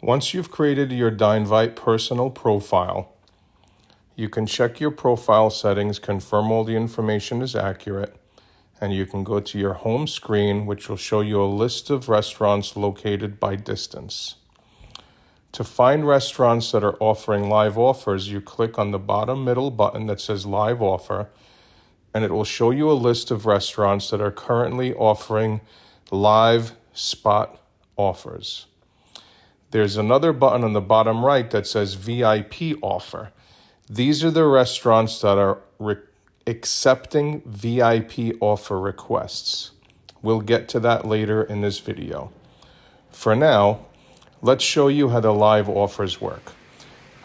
Once you've created your Dinevite personal profile, you can check your profile settings, confirm all the information is accurate, and you can go to your home screen, which will show you a list of restaurants located by distance. To find restaurants that are offering live offers, you click on the bottom middle button that says Live Offer, and it will show you a list of restaurants that are currently offering live spot offers. There's another button on the bottom right that says VIP Offer. These are the restaurants that are accepting VIP offer requests. We'll get to that later in this video. For now, let's show you how the live offers work.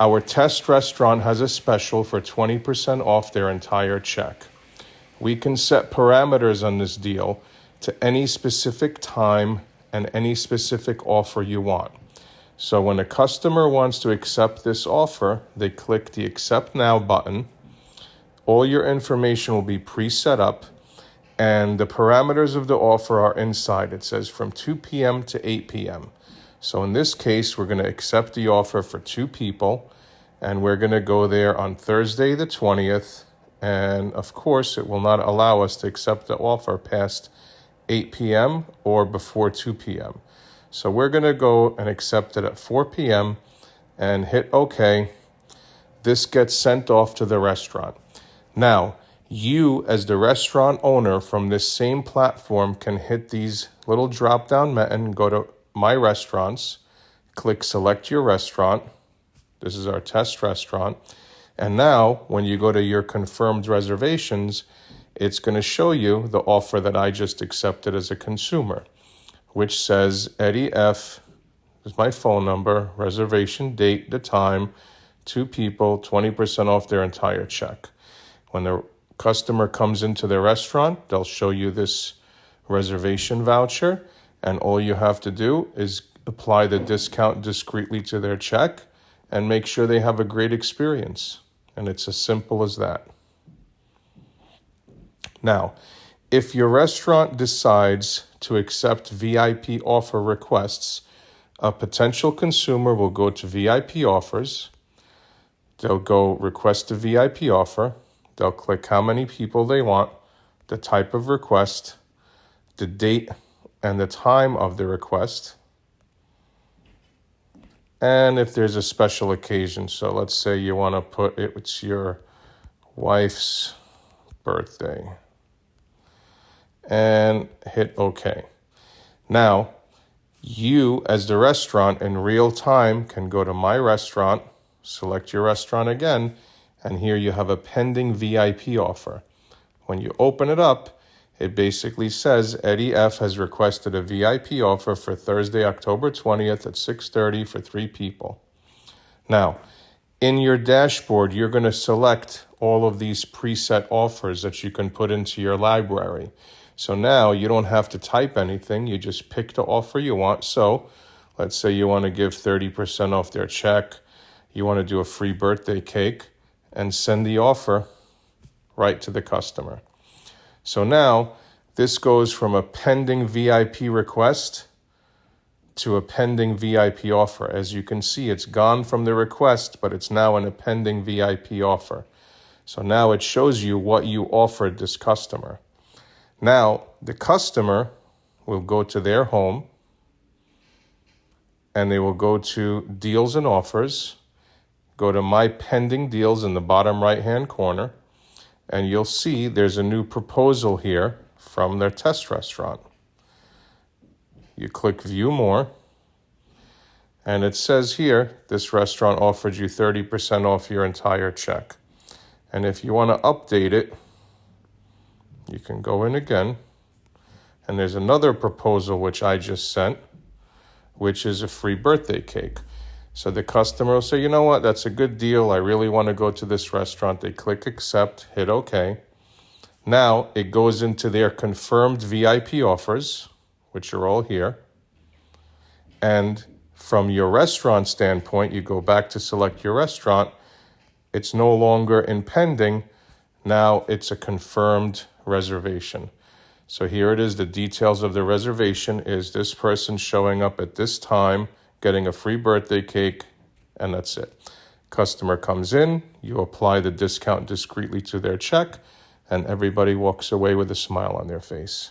Our test restaurant has a special for 20% off their entire check. We can set parameters on this deal to any specific time and any specific offer you want. So when a customer wants to accept this offer, they click the Accept Now button. All your information will be pre-set up, and the parameters of the offer are inside. It says from 2 p.m. to 8 p.m. So in this case, we're going to accept the offer for 2 people, and we're going to go there on Thursday the 20th. And of course, it will not allow us to accept the offer past 8 p.m. or before 2 p.m. So we're going to go and accept it at 4 p.m. and hit OK. This gets sent off to the restaurant. Now, you as the restaurant owner from this same platform can hit these little drop-down and go to My Restaurants, click Select Your Restaurant. This is our test restaurant. And now, when you go to your confirmed reservations, it's going to show you the offer that I just accepted as a consumer, which says Eddie F. is my phone number, reservation date, the time, 2 people, 20% off their entire check. When the customer comes into the restaurant, they'll show you this reservation voucher, and all you have to do is apply the discount discreetly to their check and make sure they have a great experience. And it's as simple as that. Now, if your restaurant decides to accept VIP offer requests, a potential consumer will go to VIP offers. They'll go request a VIP offer. They'll click how many people they want, the type of request, the date and the time of the request, and if there's a special occasion. So let's say you want to put it's your wife's birthday, and hit OK. Now, you as the restaurant in real time can go to My Restaurant, select your restaurant again, and here you have a pending VIP offer. When you open it up, it basically says Eddie F. has requested a VIP offer for Thursday, October 20th at 6:30 for 3 people. Now, in your dashboard, you're going to select all of these preset offers that you can put into your library. So now you don't have to type anything. You just pick the offer you want. So let's say you want to give 30% off their check. You want to do a free birthday cake and send the offer right to the customer. So now this goes from a pending VIP request to a pending VIP offer. As you can see, it's gone from the request, but it's now in a pending VIP offer. So now it shows you what you offered this customer. Now, the customer will go to their home and they will go to Deals and Offers, go to My Pending Deals in the bottom right-hand corner, and you'll see there's a new proposal here from their test restaurant. You click View More, and it says here, this restaurant offered you 30% off your entire check. And if you want to update it, you can go in again, and there's another proposal which I just sent, which is a free birthday cake. So the customer will say, you know what, that's a good deal. I really want to go to this restaurant. They click accept, hit OK. Now it goes into their confirmed VIP offers, which are all here. And from your restaurant standpoint, you go back to select your restaurant. It's no longer in pending. Now it's a confirmed reservation. So here it is. The details of the reservation is this person showing up at this time, getting a free birthday cake, and that's it. Customer comes in, you apply the discount discreetly to their check, and everybody walks away with a smile on their face.